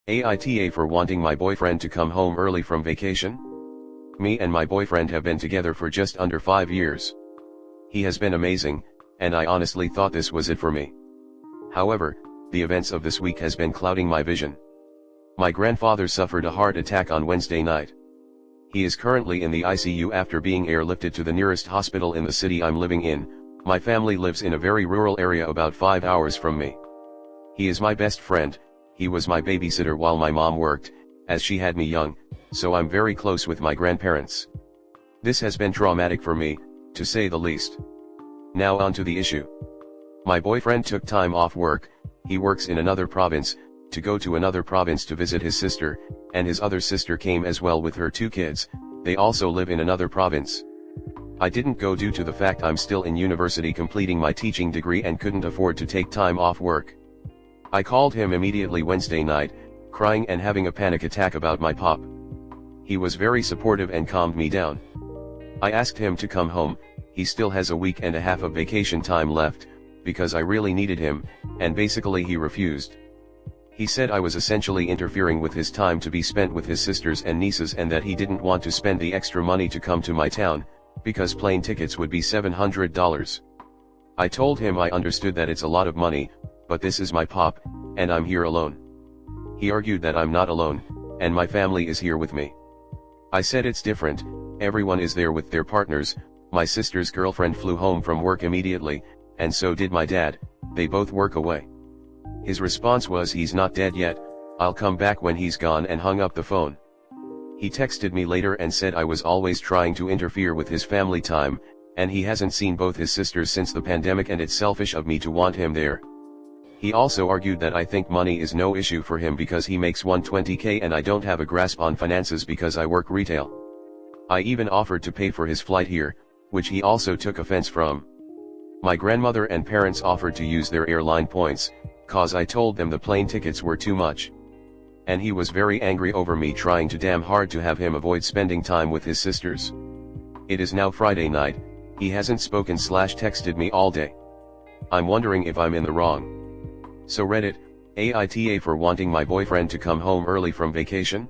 AITA for wanting my boyfriend to come home early from vacation? Me and my boyfriend have been together for just under 5 years. He has been amazing, and I honestly thought this was it for me. However, the events of this week has been clouding my vision. My grandfather suffered a heart attack on Wednesday night. He is currently in the ICU after being airlifted to the nearest hospital in the city I'm living in. My family lives in a very rural area about 5 hours from me. He is my best friend. He was my babysitter while my mom worked, as she had me young, so I'm very close with my grandparents. This has been traumatic for me, to say the least. Now on to the issue. My boyfriend took time off work, he works in another province, to go to another province to visit his sister, and his other sister came as well with her 2 kids, they also live in another province. I didn't go due to the fact I'm still in university completing my teaching degree and couldn't afford to take time off work. I called him immediately Wednesday night, crying and having a panic attack about my pop. He was very supportive and calmed me down. I asked him to come home, he still has a week and a half of vacation time left, because I really needed him, and basically he refused. He said I was essentially interfering with his time to be spent with his sisters and nieces and that he didn't want to spend the extra money to come to my town, because plane tickets would be $700. I told him I understood that it's a lot of money, but this is my pop, and I'm here alone. He argued that I'm not alone, and my family is here with me. I said it's different, everyone is there with their partners. My sister's girlfriend flew home from work immediately, and so did my dad, they both work away. His response was he's not dead yet, I'll come back when he's gone, and hung up the phone. He texted me later and said I was always trying to interfere with his family time, and he hasn't seen both his sisters since the pandemic and it's selfish of me to want him there. He also argued that I think money is no issue for him because he makes $120K and I don't have a grasp on finances because I work retail. I even offered to pay for his flight here, which he also took offense from. My grandmother and parents offered to use their airline points, cause I told them the plane tickets were too much. And he was very angry over me trying too damn hard to have him avoid spending time with his sisters. It is now Friday night, he hasn't spoken/texted me all day. I'm wondering if I'm in the wrong. So Reddit, AITA for wanting my boyfriend to come home early from vacation?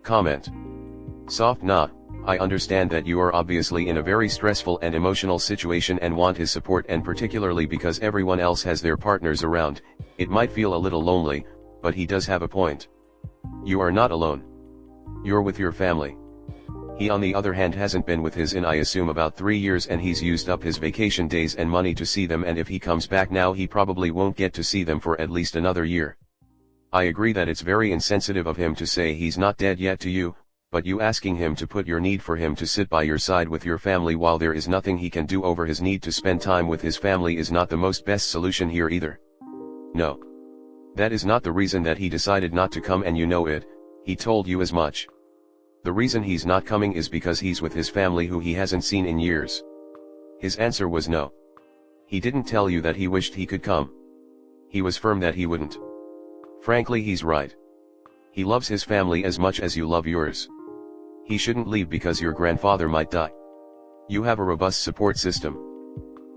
Comment. Soft nah, I understand that you are obviously in a very stressful and emotional situation and want his support, and particularly because everyone else has their partners around, it might feel a little lonely, but he does have a point. You are not alone. You're with your family. He on the other hand hasn't been with his in I assume about 3 years, and he's used up his vacation days and money to see them, and if he comes back now he probably won't get to see them for at least another year. I agree that it's very insensitive of him to say he's not dead yet to you, but you asking him to put your need for him to sit by your side with your family while there is nothing he can do over his need to spend time with his family is not the most best solution here either. No. That is not the reason that he decided not to come, and you know it, he told you as much. The reason he's not coming is because he's with his family who he hasn't seen in years. His answer was no. He didn't tell you that he wished he could come. He was firm that he wouldn't. Frankly, he's right. He loves his family as much as you love yours. He shouldn't leave because your grandfather might die. You have a robust support system.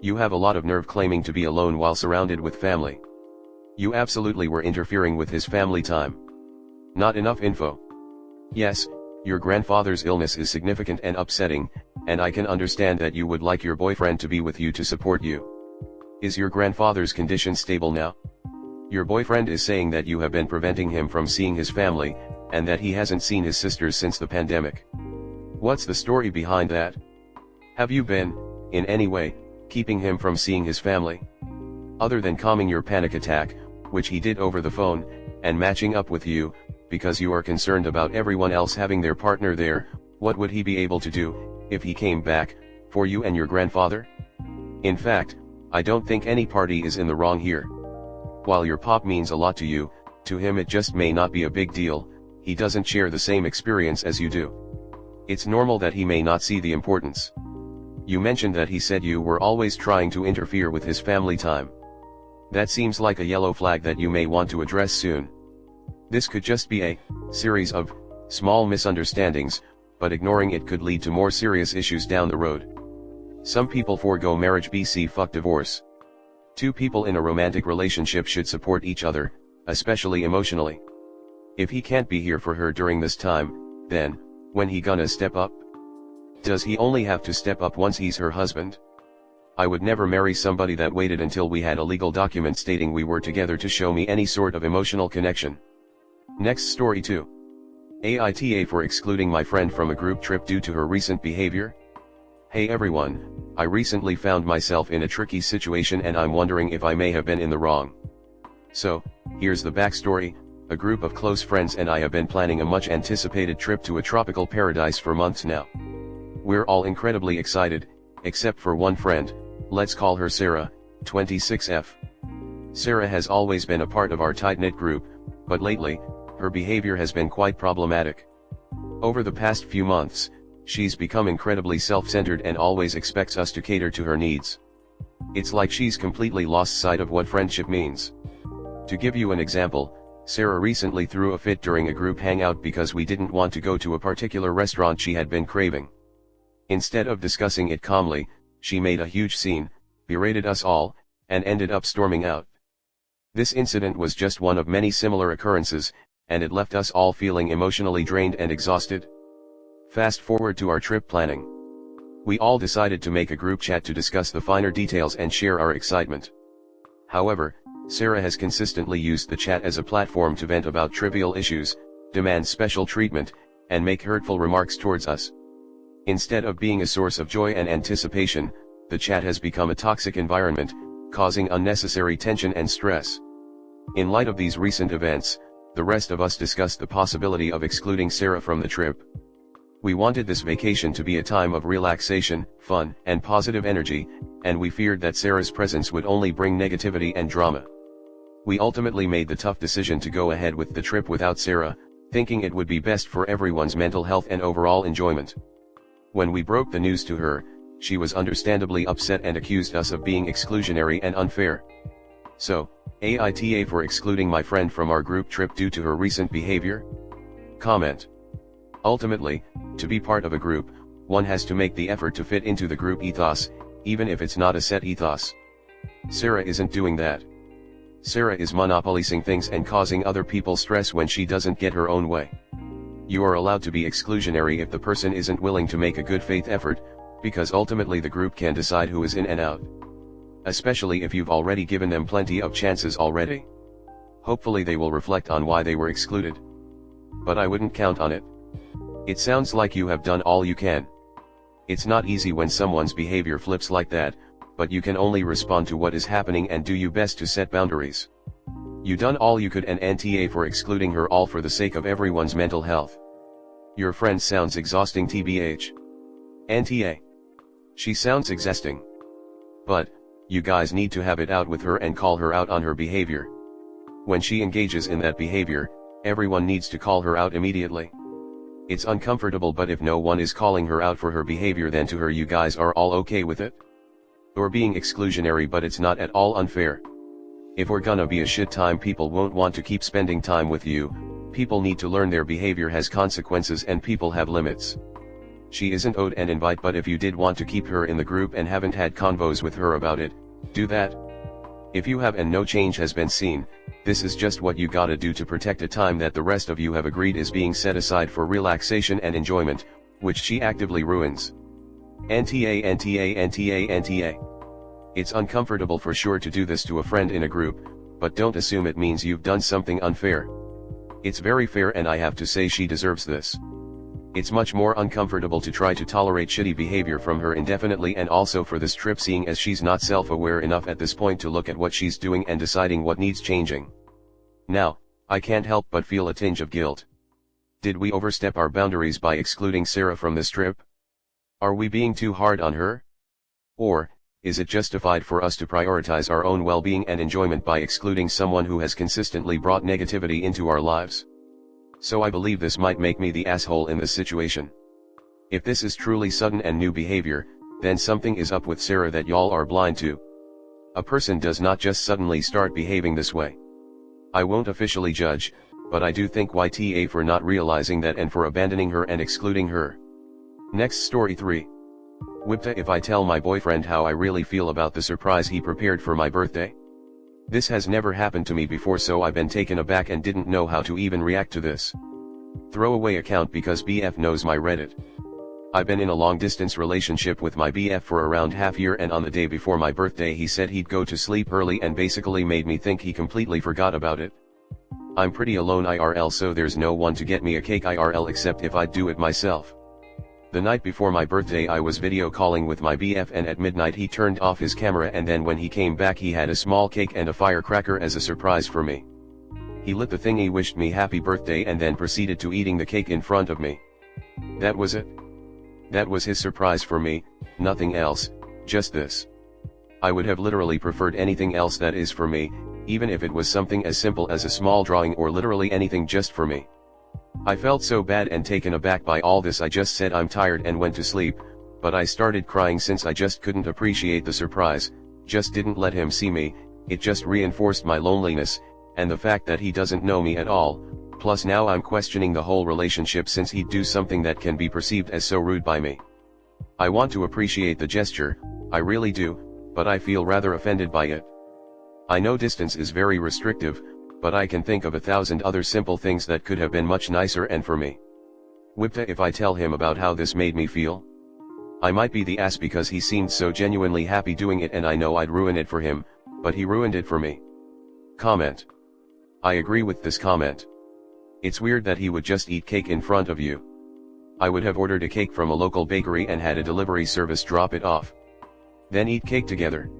You have a lot of nerve claiming to be alone while surrounded with family. You absolutely were interfering with his family time. Not enough info. Yes, your grandfather's illness is significant and upsetting, and I can understand that you would like your boyfriend to be with you to support you. Is your grandfather's condition stable now? Your boyfriend is saying that you have been preventing him from seeing his family, and that he hasn't seen his sisters since the pandemic. What's the story behind that? Have you been, in any way, keeping him from seeing his family? Other than calming your panic attack, which he did over the phone, and matching up with you, because you are concerned about everyone else having their partner there, what would he be able to do, if he came back, for you and your grandfather? In fact, I don't think any party is in the wrong here. While your pop means a lot to you, to him it just may not be a big deal, he doesn't share the same experience as you do. It's normal that he may not see the importance. You mentioned that he said you were always trying to interfere with his family time. That seems like a yellow flag that you may want to address soon. This could just be a series of small misunderstandings, but ignoring it could lead to more serious issues down the road. Some people forego marriage fuck divorce. 2 people in a romantic relationship should support each other, especially emotionally. If he can't be here for her during this time, then, when he gonna step up? Does he only have to step up once he's her husband? I would never marry somebody that waited until we had a legal document stating we were together to show me any sort of emotional connection. Next story 2. AITA for excluding my friend from a group trip due to her recent behavior. Hey everyone, I recently found myself in a tricky situation and I'm wondering if I may have been in the wrong. So, here's the backstory. A group of close friends and I have been planning a much anticipated trip to a tropical paradise for months now. We're all incredibly excited, except for one friend, let's call her Sarah, 26F. Sarah has always been a part of our tight-knit group, but lately, her behavior has been quite problematic. Over the past few months, she's become incredibly self-centered and always expects us to cater to her needs. It's like she's completely lost sight of what friendship means. To give you an example, Sarah recently threw a fit during a group hangout because we didn't want to go to a particular restaurant she had been craving. Instead of discussing it calmly, she made a huge scene, berated us all, and ended up storming out. This incident was just one of many similar occurrences, and it left us all feeling emotionally drained and exhausted. Fast forward to our trip planning. We all decided to make a group chat to discuss the finer details and share our excitement. However, Sarah has consistently used the chat as a platform to vent about trivial issues, demand special treatment, and make hurtful remarks towards us. Instead of being a source of joy and anticipation, the chat has become a toxic environment, causing unnecessary tension and stress. In light of these recent events, the rest of us discussed the possibility of excluding Sarah from the trip. We wanted this vacation to be a time of relaxation, fun, and positive energy, and we feared that Sarah's presence would only bring negativity and drama. We ultimately made the tough decision to go ahead with the trip without Sarah, thinking it would be best for everyone's mental health and overall enjoyment. When we broke the news to her, she was understandably upset and accused us of being exclusionary and unfair. So, AITA for excluding my friend from our group trip due to her recent behavior? Comment. Ultimately, to be part of a group, one has to make the effort to fit into the group ethos, even if it's not a set ethos. Sarah isn't doing that. Sarah is monopolizing things and causing other people stress when she doesn't get her own way. You are allowed to be exclusionary if the person isn't willing to make a good faith effort, because ultimately the group can decide who is in and out. Especially if you've already given them plenty of chances already. Hopefully they will reflect on why they were excluded. But I wouldn't count on it. It sounds like you have done all you can. It's not easy when someone's behavior flips like that, but you can only respond to what is happening and do your best to set boundaries. You done all you could and NTA for excluding her all for the sake of everyone's mental health. Your friend sounds exhausting tbh. NTA. She sounds exhausting. But, you guys need to have it out with her and call her out on her behavior. When she engages in that behavior, everyone needs to call her out immediately. It's uncomfortable, but if no one is calling her out for her behavior, then to her you guys are all okay with it? You're being exclusionary, but it's not at all unfair. If we're gonna be a shit time, people won't want to keep spending time with you. People need to learn their behavior has consequences and people have limits. She isn't owed an invite, but if you did want to keep her in the group and haven't had convos with her about it, do that. If you have and no change has been seen, this is just what you gotta do to protect a time that the rest of you have agreed is being set aside for relaxation and enjoyment, which she actively ruins. NTA NTA NTA NTA. It's uncomfortable for sure to do this to a friend in a group, but don't assume it means you've done something unfair. It's very fair, and I have to say she deserves this. It's much more uncomfortable to try to tolerate shitty behavior from her indefinitely, and also for this trip, seeing as she's not self-aware enough at this point to look at what she's doing and deciding what needs changing. Now, I can't help but feel a tinge of guilt. Did we overstep our boundaries by excluding Sarah from this trip? Are we being too hard on her? Or, is it justified for us to prioritize our own well-being and enjoyment by excluding someone who has consistently brought negativity into our lives? So I believe this might make me the asshole in this situation. If this is truly sudden and new behavior, then something is up with Sarah that y'all are blind to. A person does not just suddenly start behaving this way. I won't officially judge, but I do think YTA for not realizing that and for abandoning her and excluding her. Next story 3. Whipta if I tell my boyfriend how I really feel about the surprise he prepared for my birthday? This has never happened to me before, so I've been taken aback and didn't know how to even react to this. Throwaway account because BF knows my Reddit. I've been in a long-distance relationship with my BF for around half year, and on the day before my birthday he said he'd go to sleep early and basically made me think he completely forgot about it. I'm pretty alone IRL, so there's no one to get me a cake IRL except if I'd do it myself. The night before my birthday I was video calling with my BF, and at midnight he turned off his camera, and then when he came back he had a small cake and a firecracker as a surprise for me. He lit the thing, he wished me happy birthday, and then proceeded to eating the cake in front of me. That was it. That was his surprise for me, nothing else, just this. I would have literally preferred anything else that is for me, even if it was something as simple as a small drawing or literally anything just for me. I felt so bad and taken aback by all this, I just said I'm tired and went to sleep, but I started crying since I just couldn't appreciate the surprise, just didn't let him see me. It just reinforced my loneliness, and the fact that he doesn't know me at all. Plus now I'm questioning the whole relationship since he'd do something that can be perceived as so rude by me. I want to appreciate the gesture, I really do, but I feel rather offended by it. I know distance is very restrictive, but I can think of 1,000 other simple things that could have been much nicer and for me. Whipta if I tell him about how this made me feel? I might be the ass because he seemed so genuinely happy doing it, and I know I'd ruin it for him, but he ruined it for me. Comment. I agree with this comment. It's weird that he would just eat cake in front of you. I would have ordered a cake from a local bakery and had a delivery service drop it off. Then eat cake together.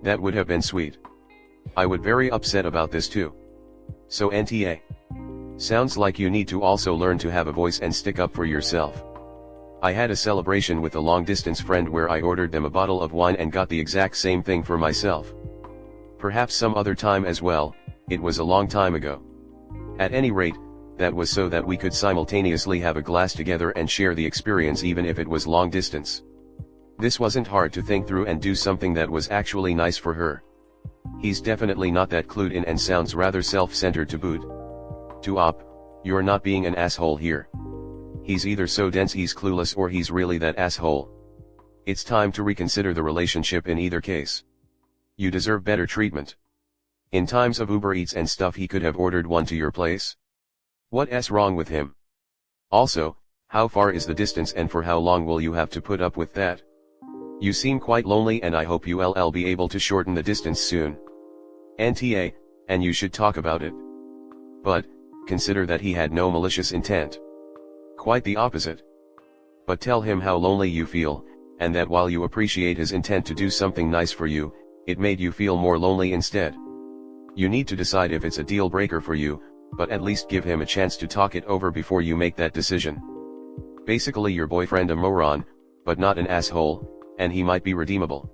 That would have been sweet. I would very upset about this too. So NTA. Sounds like you need to also learn to have a voice and stick up for yourself. I had a celebration with a long-distance friend where I ordered them a bottle of wine and got the exact same thing for myself. Perhaps some other time as well, it was a long time ago. At any rate, that was so that we could simultaneously have a glass together and share the experience even if it was long distance. This wasn't hard to think through and do something that was actually nice for her. He's definitely not that clued in and sounds rather self-centered to boot. To op, you're not being an asshole here. He's either so dense he's clueless or he's really that asshole. It's time to reconsider the relationship in either case. You deserve better treatment. In times of Uber Eats and stuff he could have ordered one to your place. What's wrong with him? Also, how far is the distance and for how long will you have to put up with that? You seem quite lonely and I hope you'll be able to shorten the distance soon. NTA, and you should talk about it. But, consider that he had no malicious intent. Quite the opposite. But tell him how lonely you feel, and that while you appreciate his intent to do something nice for you, it made you feel more lonely instead. You need to decide if it's a deal breaker for you, but at least give him a chance to talk it over before you make that decision. Basically your boyfriend a moron, but not an asshole, and he might be redeemable.